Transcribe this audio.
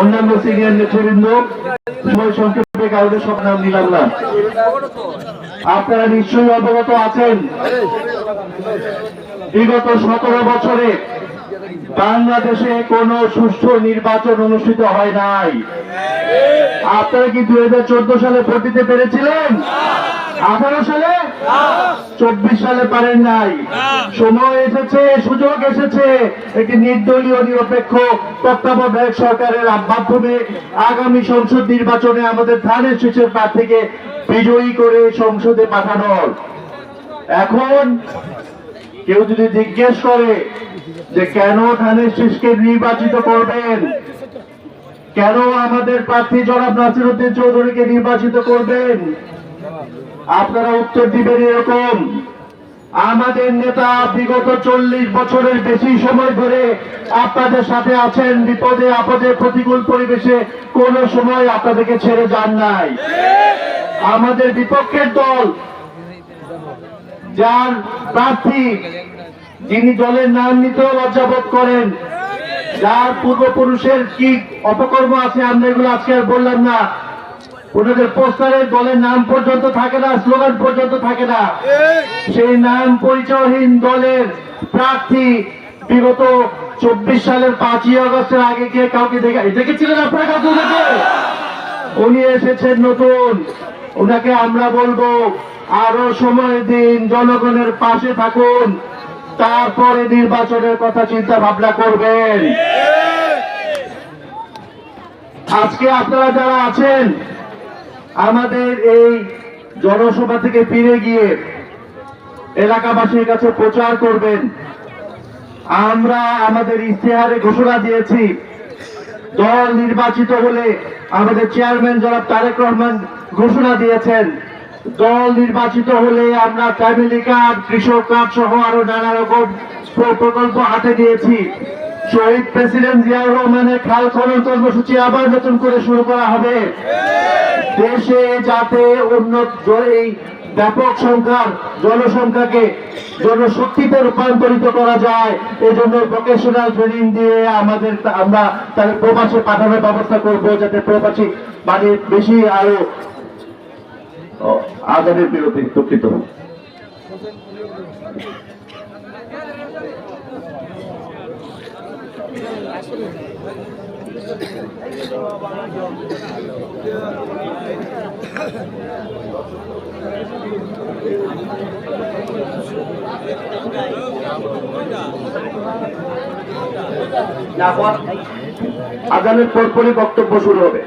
অন্যান্য সিনিয়র নেতৃবৃন্দ সময় সংক্ষেপে কারণে সব নাম নিলাম না। আপনারা নিশ্চয়ই অবগত আছেন, বিগত 17 বছরে বাংলাদেশে কোন সুষ্ঠু নির্বাচন অনুষ্ঠিত হয় নাই। আপনারা কি 2014 সালে ভোট দিতে পেরেছিলেন? 18 সালে, 24 সালে পারেন নাই। সময় এসেছে, সুযোগ এসেছে একটি নির্দলীয় নিরপেক্ষ তত্ত্বাবধায়ক সরকারের মাধ্যমে আগামী সংসদ নির্বাচনে আমাদের ধানের শীষের প্রার্থীকে বিজয়ী করে সংসদে পাঠানোর। এখন কেউ যদি জিজ্ঞেস করে যে কেন ধানের শীষকে নির্বাচিত করবেন, কেন আমাদের প্রার্থী জনাব নাসিরউদ্দিন চৌধুরীকে নির্বাচিত করবেন, আপনারা উত্তর দিবেন এরকম, আমাদের নেতা বিগত 40 বছরের বেশি সময় ধরে আপনাদের সাথে আছেন, বিপদে আপদে প্রতিকূল পরিবেশে কোন সময় আপনাদেরকে ছেড়ে যান নাই। আমাদের বিপক্ষের দল, যার প্রার্থী যিনি দলের নাম নিতেও লজ্জাবোধ করেন, যার পূর্বপুরুষের কি অপকর্ম আছে আমরা এগুলো আজকে আর বললাম না, ওনাদের পোস্টারে দলের নাম পর্যন্ত থাকে না, স্লোগান পর্যন্ত থাকে না, সেই নাম পরিচয়হীন দলের প্রার্থী বিগত 24 সালের 5ই আগস্টের আগে গিয়ে কাউকে দেখেছিলেন আপনারা? কাউকে দেখে উনি এসেছেন নতুন, ওনাকে আমরা বলবো আরো সময় দিন, জনগণের পাশে থাকুন, তারপরে নির্বাচনের কথা চিন্তা ভাবনা করবেন। আজকে আপনারা যারা আছেন আমাদের এই জনসভা থেকে ফিরে গিয়ে এলাকাবাসীর কাছে প্রচার করবেন। আমরা আমাদের ইশতেহারে ঘোষণা দিয়েছি, দল নির্বাচিত হলে আমাদের চেয়ারম্যান জনাব তারেক রহমান ঘোষণা দিয়েছেন, দল নির্বাচিত হলে আমরা ফ্যামিলি কার্ড, কৃষক কার্ড সহ আরো নানা রকম প্রকল্প হাতে দিয়েছি। শহীদ প্রেসিডেন্ট জিয়াউর রহমানের খাল খনন কর্মসূচি আবার নতুন করে শুরু করা হবে। দেশে যাতে উন্নত এই ব্যাপক সংখ্যার জনসংখ্যাকে জনশক্তিতে রূপান্তরিত করা যায়, এই জন্য ভোকেশনাল ট্রেনিং দিয়ে আমরা তাদের প্রবাসে পাঠানোর ব্যবস্থা করব, যাতে প্রবাসী মানে বেশি আরো আজাদের বিরুদ্ধে দুঃখিত। আজানের পরপরই বক্তব্য শুরু হবে।